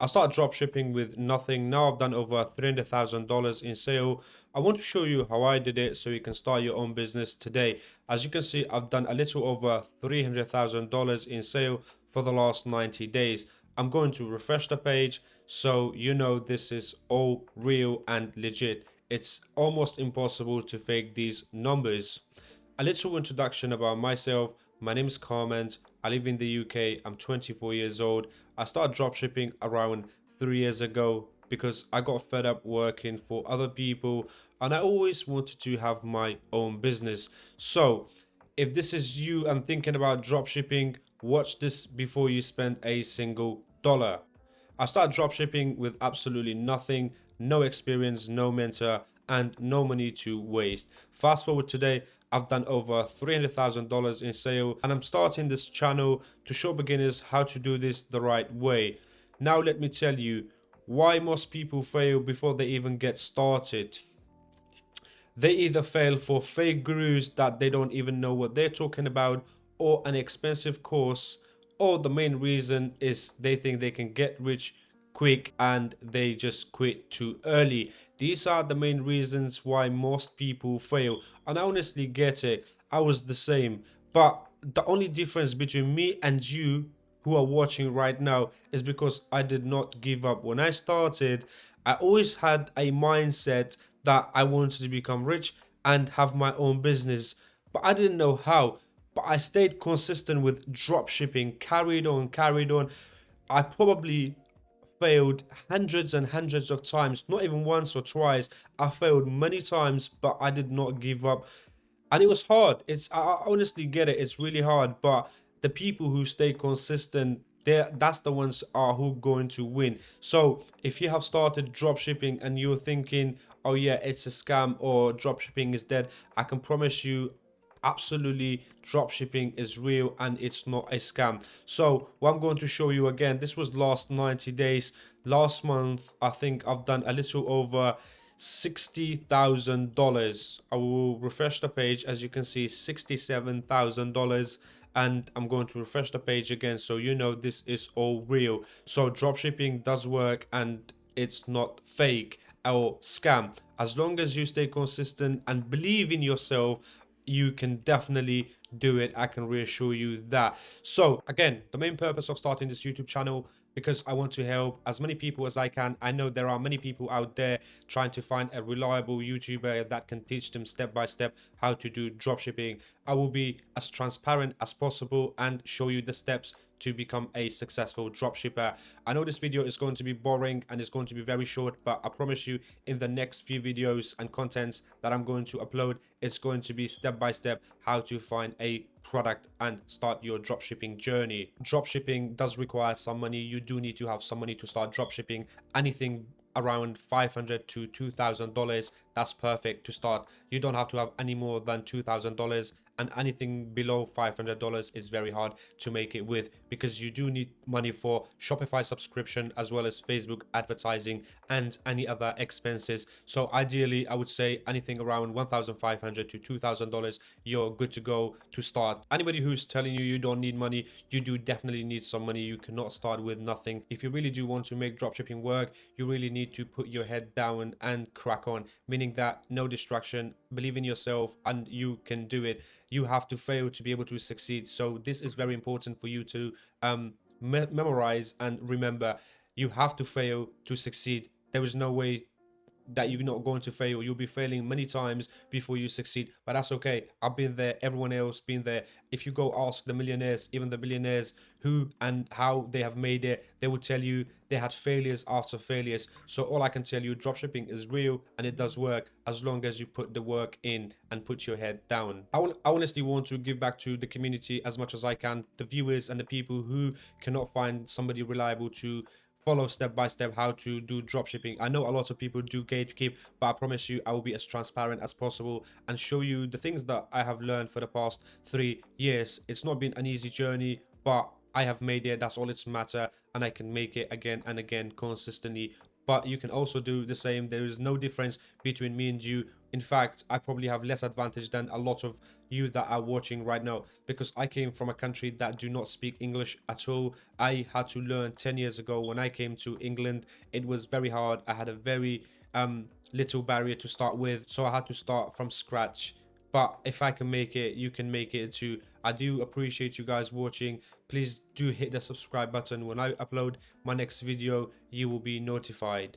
I started dropshipping with nothing. Now I've done over $300,000 in sale. I want to show you how I did it so you can start your own business today. As you can see, I've done a little over $300,000 in sale for the last 90 days. I'm going to refresh the page so you know this is all real and legit. It's almost impossible to fake these numbers. A little introduction about myself. My name is Carmen. I live in the UK. I'm 24 years old. I started dropshipping around 3 years ago because I got fed up working for other people and I always wanted to have my own business. So, if this is you and thinking about dropshipping, watch this before you spend a single dollar. I started dropshipping with absolutely nothing, no experience, no mentor, and no money to waste. Fast forward today, I've done over $300,000 in sale, and I'm starting this channel to show beginners how to do this the right way. Now, let me tell you why most people fail before they even get started. They either fail for fake gurus that they don't even know what they're talking about, or an expensive course, or the main reason is they think they can get rich quick and they just quit too early. These are the main reasons why most people fail, and I honestly get it. I was the same, but the only difference between me and you who are watching right now is because I did not give up. When I started, I always had a mindset that I wanted to become rich and have my own business, but I didn't know how. But I stayed consistent with drop shipping, carried on, carried on. I probably failed hundreds and hundreds of times, not even once or twice. I failed many times, but I did not give up. And it was hard. I honestly get it. It's really hard, but the people who stay consistent, that's the ones are who going to win. So if you have started drop shipping and you're thinking, oh yeah, it's a scam or drop shipping is dead, I can promise you absolutely drop shipping is real and it's not a scam. So what I'm going to show you again, this was last 90 days. Last month I think I've done a little over $60,000. I will refresh the page. As you can see, $67,000, and I'm going to refresh the page again so you know this is all real. So dropshipping does work and it's not fake or scam. As long as you stay consistent and believe in yourself, you can definitely do it. I can reassure you that. So again, the main purpose of starting this YouTube channel, because I want to help as many people as I can. I know there are many people out there trying to find a reliable YouTuber that can teach them step by step how to do dropshipping. I will be as transparent as possible and show you the steps to become a successful dropshipper. I know this video is going to be boring and it's going to be very short, but I promise you in the next few videos and contents that I'm going to upload, it's going to be step by step how to find a product and start your dropshipping journey. Dropshipping does require some money. You do need to have some money to start dropshipping. Anything around $500 to $2,000, that's perfect to start. You don't have to have any more than $2,000, and anything below $500 is very hard to make it with, because you do need money for Shopify subscription as well as Facebook advertising and any other expenses. So ideally I would say anything around $1,500 to $2,000, you're good to go to start. Anybody who's telling you you don't need money, you do definitely need some money. You cannot start with nothing. If you really do want to make dropshipping work, you really need to put your head down and crack on, meaning that no distraction, believe in yourself and you can do it. You have to fail to be able to succeed. So this is very important for you to memorize and remember. You have to fail to succeed. There is no way that you're not going to fail. You'll be failing many times before you succeed, but that's okay. I've been there, everyone else been there. If you go ask the millionaires, even the billionaires, who and how they have made it, they will tell you they had failures after failures. So all I can tell you, dropshipping is real and it does work as long as you put the work in and put your head down. I honestly want to give back to the community as much as I can, the viewers and the people who cannot find somebody reliable to follow step by step how to do dropshipping. I know a lot of people do gatekeep, but I promise you I will be as transparent as possible and show you the things that I have learned for the past 3 years. It's not been an easy journey, but I have made it. That's all it's matter, and I can make it again and again consistently. but you can also do the same. There is no difference between me and you. In fact, I probably have less advantage than a lot of you that are watching right now, because I came from a country that do not speak English at all. I had to learn 10 years ago when I came to England. It was very hard. I had a very little barrier to start with, so I had to start from scratch. But if I can make it, you can make it too. I do appreciate you guys watching. Please do hit the subscribe button. When I upload my next video, you will be notified.